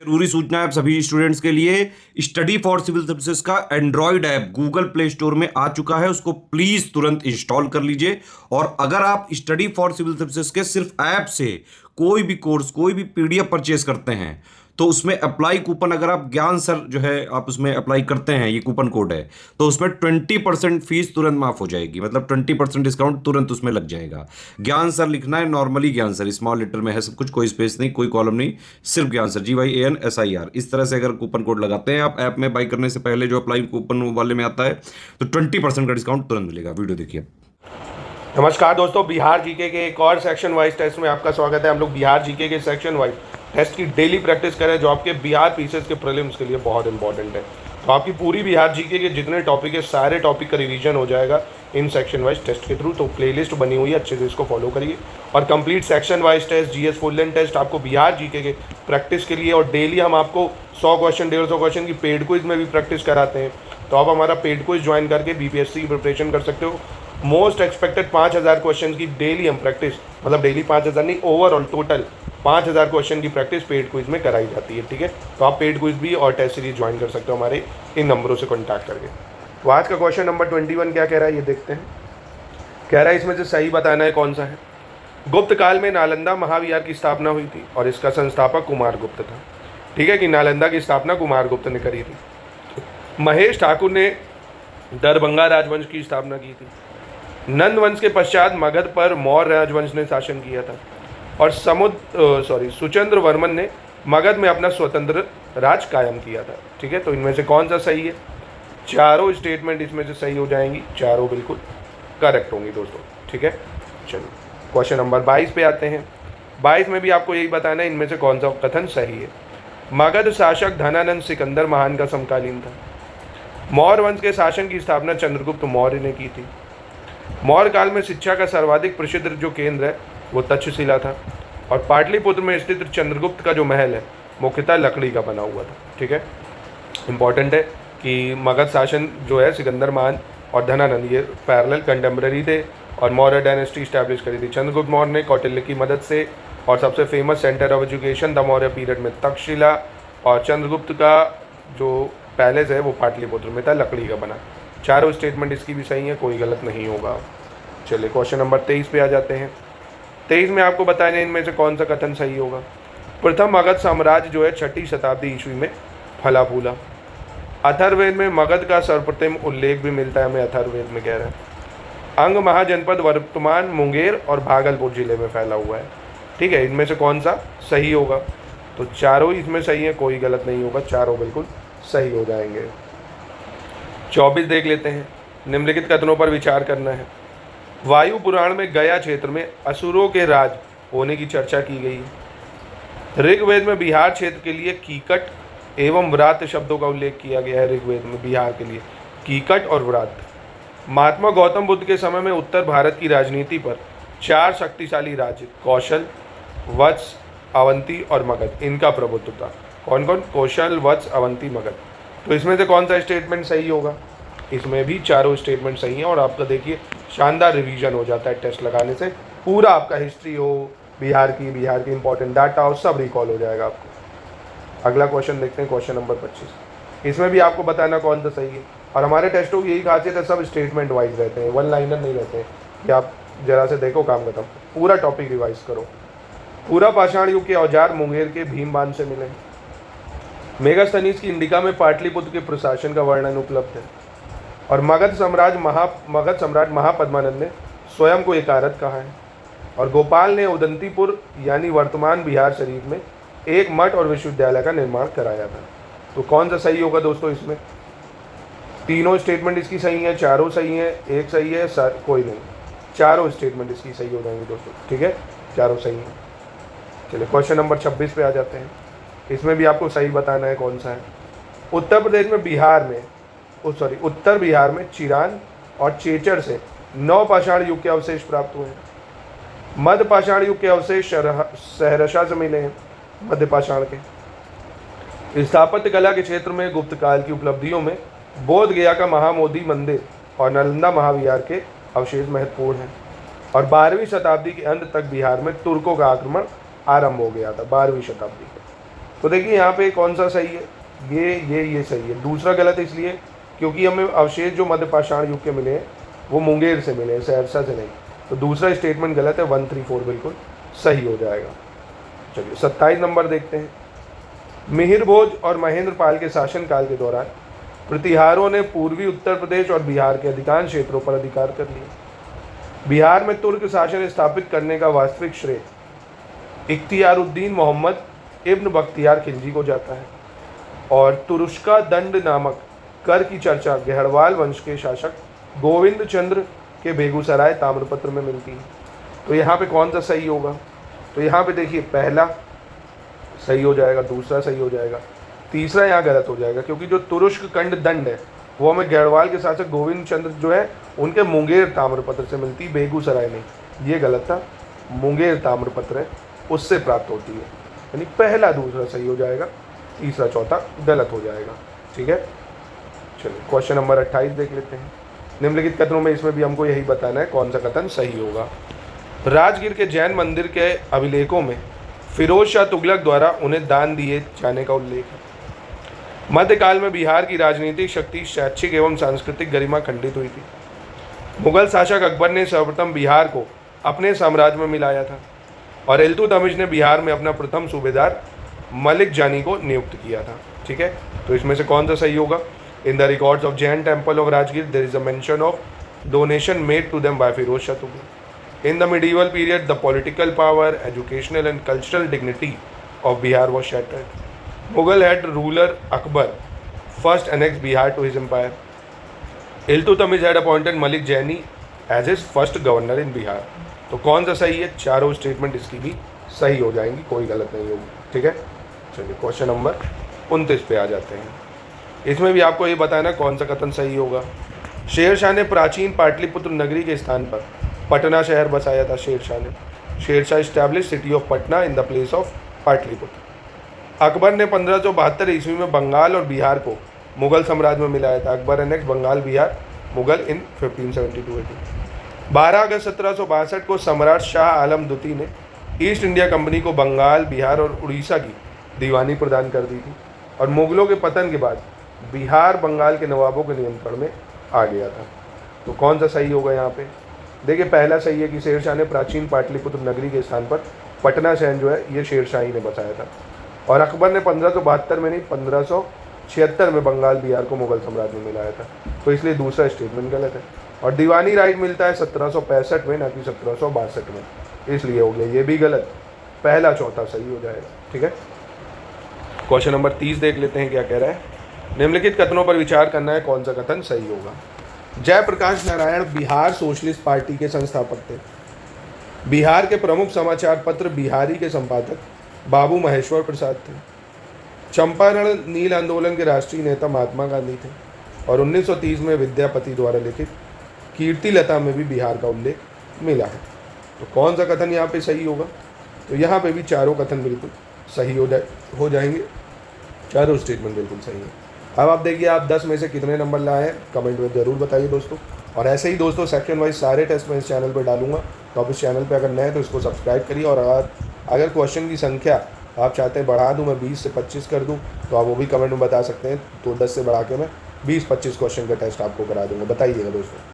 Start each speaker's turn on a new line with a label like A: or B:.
A: जरूरी सूचना है आप सभी स्टूडेंट्स के लिए। स्टडी फॉर सिविल सर्विसेज का Android app Google play store में आ चुका है, उसको प्लीज तुरंत इंस्टॉल कर लीजिए। और अगर आप स्टडी फॉर सिविल सर्विसेज के सिर्फ ऐप से कोई भी कोर्स, कोई भी पीडीएफ परचेज करते हैं तो उसमें अप्लाई कूपन, अगर आप ज्ञान सर जो है आप उसमें अप्लाई करते हैं, ये कूपन कोड है, तो उसमें 20% फीस तुरंत माफ हो जाएगी। मतलब 20% डिस्काउंट तुरंत उसमें लग जाएगा। ज्ञान सर लिखना है, नॉर्मली ज्ञान सर स्मॉल लेटर में है सब कुछ, कोई स्पेस नहीं, कोई कॉलम नहीं, सिर्फ ज्ञान सर GYANSIR। इस तरह से अगर कूपन कोड लगाते हैं आप ऐप में बाई करने से पहले, जो अप्लाई कूपन वाले में आता है, तो 20% का डिस्काउंट तुरंत मिलेगा। वीडियो देखिए।
B: नमस्कार दोस्तों, बिहार जीके के एक और सेक्शन वाइज टेस्ट में आपका स्वागत है। हम लोग बिहार जीके के सेक्शन वाइज टेस्ट की डेली प्रैक्टिस करें, जो आपके बिहार पीसीएस के प्रीलिम्स के लिए बहुत इंपॉर्टेंट है। तो आपकी पूरी बिहार जीके के जितने टॉपिक है, सारे टॉपिक का रिवीजन हो जाएगा इन सेक्शन वाइज टेस्ट के थ्रू। तो प्लेलिस्ट बनी हुई है, अच्छे से इसको फॉलो करिए। और complete section wise test, GS full length test आपको बिहार जीके के प्रैक्टिस के लिए, और डेली हम आपको 100 क्वेश्चन 150 क्वेश्चन की पेड क्विज में भी प्रैक्टिस कराते हैं। तो आप हमारा पेड क्विज ज्वाइन करके बीपीएससी की प्रिपरेशन कर सकते हो। मोस्ट एक्सपेक्टेड 5000 क्वेश्चन की डेली हम प्रैक्टिस, मतलब डेली 5000 नहीं, ओवरऑल टोटल 5000 क्वेश्चन की प्रैक्टिस पेड क्विज में कराई जाती है। ठीक है, तो आप पेड क्विज भी और टेस्ट सीरीज ज्वाइन कर सकते हो हमारे इन नंबरों से कॉन्टैक्ट करके। तो आज का क्वेश्चन नंबर 21 क्या कह रहा है, ये देखते हैं। कह रहा है इसमें से सही बताना है कौन सा है। गुप्त काल में नालंदा महाविहार की स्थापना हुई थी और इसका संस्थापक कुमारगुप्त था। ठीक है, कि नालंदा की स्थापना कुमारगुप्त ने करी थी। महेश ठाकुर ने दरभंगा राजवंश की स्थापना की थी। नंद वंश के पश्चात मगध पर मौर्य राजवंश ने शासन किया था। और सुचंद्र वर्मन ने मगध में अपना स्वतंत्र राज कायम किया था। ठीक है, तो इनमें से कौन सा सही है? चारों स्टेटमेंट इसमें से सही हो जाएंगी, चारों बिल्कुल करेक्ट होंगी दोस्तों। ठीक है, चलिए क्वेश्चन नंबर 22 पे आते हैं। 22 में भी आपको यही बताना है इनमें से कौन सा कथन सही है। मगध शासक धनानंद सिकंदर महान का समकालीन था। मौर्य वंश के शासन की स्थापना चंद्रगुप्त मौर्य ने की थी। मौर्य काल में शिक्षा का सर्वाधिक प्रसिद्ध जो केंद्र है वो तक्षशिला था। और पाटलिपुत्र में स्थित चंद्रगुप्त का जो महल है मुख्यतः लकड़ी का बना हुआ था। ठीक है, इंपॉर्टेंट है कि मगध शासन जो है सिकंदर महान और धनानंद, ये पैरेलल कंटेम्प्रेरी थे और मौर्य डायनेस्टी स्टैब्लिश करी थी चंद्रगुप्त मौर्य ने कौटिल्य की मदद से। और सबसे famous centre of education the Maurya period में तक्षशिला, और चंद्रगुप्त का जो पैलेस है वो पाटलिपुत्र में था, लकड़ी का बना। चारों स्टेटमेंट इसकी भी सही है, कोई गलत नहीं होगा। चलिए क्वेश्चन नंबर 23 पे आ जाते हैं। 23 में आपको बताना है इनमें से कौन सा कथन सही होगा। प्रथम मगध साम्राज्य जो है 6ठी शताब्दी ईस्वी में फला फूला। अथर्ववेद में मगध का सर्वप्रथम उल्लेख भी मिलता है, हमें अथर्ववेद में कह रहा है। अंग महाजनपद वर्तमान मुंगेर और भागलपुर जिले में फैला हुआ है। ठीक है, इनमें से कौन सा सही होगा? तो चारों इसमें सही है, कोई गलत नहीं होगा, चारों बिल्कुल सही हो जाएंगे। 24 देख लेते हैं। निम्नलिखित कथनों पर विचार करना है। वायु पुराण में गया क्षेत्र में असुरों के राज होने की चर्चा की गई है। ऋग्वेद में बिहार क्षेत्र के लिए कीकट एवं व्रात शब्दों का उल्लेख किया गया है। ऋग्वेद में बिहार के लिए कीकट और व्रात। महात्मा गौतम बुद्ध के समय में उत्तर भारत की राजनीति पर 4 शक्तिशाली राज्य कौशल, वत्स, अवंती और मगध, इनका प्रभुत्व था। कौन कौन? कौशल, वत्स, अवंती, मगध। तो इसमें से कौन सा स्टेटमेंट सही होगा? इसमें भी चारों स्टेटमेंट सही हैं। और आपका देखिए शानदार रिवीजन हो जाता है टेस्ट लगाने से। पूरा आपका हिस्ट्री हो बिहार की इंपॉर्टेंट डाटा हो, सब रिकॉल हो जाएगा आपको। अगला क्वेश्चन देखते हैं, क्वेश्चन नंबर 25। इसमें भी आपको बताना कौन सा सही है। और हमारे टेस्टों की यही खासियत है, सब स्टेटमेंट वाइज रहते हैं, वन लाइनर नहीं रहते हैं कि आप जरा से देखो काम खत्म। पूरा टॉपिक रिवाइज करो। पूरा पाषाण युग के औजार मुंगेर के भीमबान से मिले। मेगास्थनीज की इंडिका में पाटलिपुत्र के प्रशासन का वर्णन उपलब्ध है। और मगध सम्राट महापद्मानंद ने स्वयं को एकारत कहा है। और गोपाल ने उदंतीपुर यानी वर्तमान बिहार शरीफ में एक मठ और विश्वविद्यालय का निर्माण कराया था। तो कौन सा सही होगा दोस्तों? इसमें तीनों स्टेटमेंट इसकी सही है, चारों सही है, एक सही है, कोई नहीं, चारों स्टेटमेंट इसकी सही हो जाएंगे दोस्तों। ठीक है, चारों सही हैं। चलिए क्वेश्चन नंबर 26 पे आ जाते हैं। इसमें भी आपको सही बताना है कौन सा है। उत्तर बिहार में चिरान और चेचर से 9 पाषाण युग के अवशेष प्राप्त हुए हैं। मध्य पाषाण युग के अवशेष सहरसा से मिले हैं, मध्य पाषाण के। स्थापत्य कला के क्षेत्र में गुप्त काल की उपलब्धियों में बोध गया का महामोदी मंदिर और नालंदा महाविहार के अवशेष महत्वपूर्ण हैं। और 12वीं शताब्दी के अंत तक बिहार में तुर्कों का आक्रमण आरंभ हो गया था, 12वीं शताब्दी के। तो देखिए यहाँ पे कौन सा सही है, ये सही है। दूसरा गलत इसलिए क्योंकि हमें अवशेष जो मध्य पाषाण युग के मिले हैं वो मुंगेर से मिले हैं, सहरसा से नहीं। तो दूसरा स्टेटमेंट गलत है, 134 बिल्कुल सही हो जाएगा। चलिए 27 नंबर देखते हैं। मिहिर भोज और महेंद्र पाल के शासनकाल के दौरान प्रतिहारों ने पूर्वी उत्तर प्रदेश और बिहार के अधिकांश क्षेत्रों पर अधिकार कर लिया। बिहार में तुर्क शासन स्थापित करने का वास्तविक श्रेय इख्तियारुद्दीन मोहम्मद इब्न बख्तियार खिलजी को जाता है और तुरुष्का दंड नामक कर की चर्चा गहड़वाल वंश के शासक गोविंद चंद्र के बेगूसराय ताम्रपत्र में मिलती है। तो यहाँ पे कौन सा सही होगा, तो यहाँ पे देखिए पहला सही हो जाएगा, दूसरा सही हो जाएगा, तीसरा यहाँ गलत हो जाएगा क्योंकि जो तुरुष्क कंड दंड है वो हमें गढ़वाल के शासक गोविंद चंद्र जो है उनके मुंगेर ताम्रपत्र से मिलती है, बेगूसराय नहीं। ये गलत था, मुंगेर ताम्रपत्र है उससे प्राप्त होती है, यानी पहला दूसरा सही हो जाएगा, तीसरा चौथा गलत हो जाएगा। ठीक है, चलिए क्वेश्चन नंबर 28 देख लेते हैं। निम्नलिखित कथनों में इसमें भी हमको यही बताना है कौन सा कथन सही होगा। राजगीर के जैन मंदिर के अभिलेखों में फिरोज शाह तुगलक द्वारा उन्हें दान दिए जाने का उल्लेख है। मध्यकाल में बिहार की राजनीतिक शक्ति, शैक्षिक एवं सांस्कृतिक गरिमा खंडित हुई थी। मुगल शासक अकबर ने सर्वप्रथम बिहार को अपने साम्राज्य में मिलाया था और इल्तुतमिश ने बिहार में अपना प्रथम सूबेदार मलिक जानी को नियुक्त किया था। ठीक है, तो इसमें से कौन सा सही होगा। In the records of Jain temple of Rajgir there is a mention of donation made to them by Firoz Shah Tughlaq. In the medieval period the political power, educational and cultural dignity of Bihar was shattered. Mughal head ruler Akbar first annexed Bihar to his empire. Iltutmish had appointed Malik Jaini as his first governor in Bihar. तो कौन सा सही है, चारों statement इसकी भी सही हो जाएंगी, कोई गलत नहीं होगी। ठीक है, चलिए क्वेश्चन नंबर 29 पे आ जाते हैं। इसमें भी आपको ये बताना कौन सा कथन सही होगा। शेर शाह ने प्राचीन पाटलिपुत्र नगरी के स्थान पर पटना शहर बसाया था। Sher Shah establish city of Patna in the place of Pataliputra. Akbar ने 1572 ईस्वी में बंगाल और बिहार को मुगल साम्राज्य में मिलाया था। अकबर एनेक्ट बंगाल बिहार मुगल इन 1572। 12 अगस्त 1762 को सम्राट शाह आलम द्वितीय ने ईस्ट इंडिया कंपनी को बंगाल, बिहार और उड़ीसा की दीवानी प्रदान कर दी थी और मुगलों के पतन के बाद बिहार बंगाल के नवाबों के नियंत्रण में आ गया था। तो कौन सा सही होगा यहाँ पे, देखिए पहला सही है कि शेर शाह ने प्राचीन पाटलिपुत्र नगरी के स्थान पर पटना शहर जो है ये शेर शाही ने बसाया था और अकबर ने 1572 में नहीं 1576 में बंगाल बिहार को मुगल साम्राज्य में मिलाया था। तो इसलिए दूसरा स्टेटमेंट गलत है और दीवानी राइट मिलता है 1765 में, ना कि 1762 में, इसलिए हो गया ये भी गलत। पहला चौथा सही हो जाएगा। ठीक है, क्वेश्चन नंबर 30 देख लेते हैं क्या कह रहा है। निम्नलिखित कथनों पर विचार करना है कौन सा कथन सही होगा। जयप्रकाश नारायण बिहार सोशलिस्ट पार्टी के संस्थापक थे। बिहार के प्रमुख समाचार पत्र बिहारी के संपादक बाबू महेश्वर प्रसाद थे। चंपारण नील आंदोलन के राष्ट्रीय नेता महात्मा गांधी थे और 1930 में विद्यापति द्वारा लिखित कीर्ति लता में भी बिहार का उल्लेख मिला है। तो कौन सा कथन यहाँ पे सही होगा, तो यहाँ पे भी चारों कथन बिल्कुल सही हो जाएंगे, चारों स्टेटमेंट बिल्कुल सही है। अब आप देखिए आप 10 में से कितने नंबर लाए हैं, कमेंट में ज़रूर बताइए दोस्तों। और ऐसे ही दोस्तों सेक्शन वाइज सारे टेस्ट मैं इस चैनल पर डालूंगा, तो आप इस चैनल पे अगर नए हैं तो इसको सब्सक्राइब करिए। और अगर क्वेश्चन की संख्या आप चाहते हैं बढ़ा दूं, मैं 20 से 25 कर दूं, तो आप वो भी कमेंट में बता सकते हैं। तो 10 से बढ़ा के मैं 20-25 क्वेश्चन का टेस्ट आपको करा दूंगा, बताइएगा दोस्तों।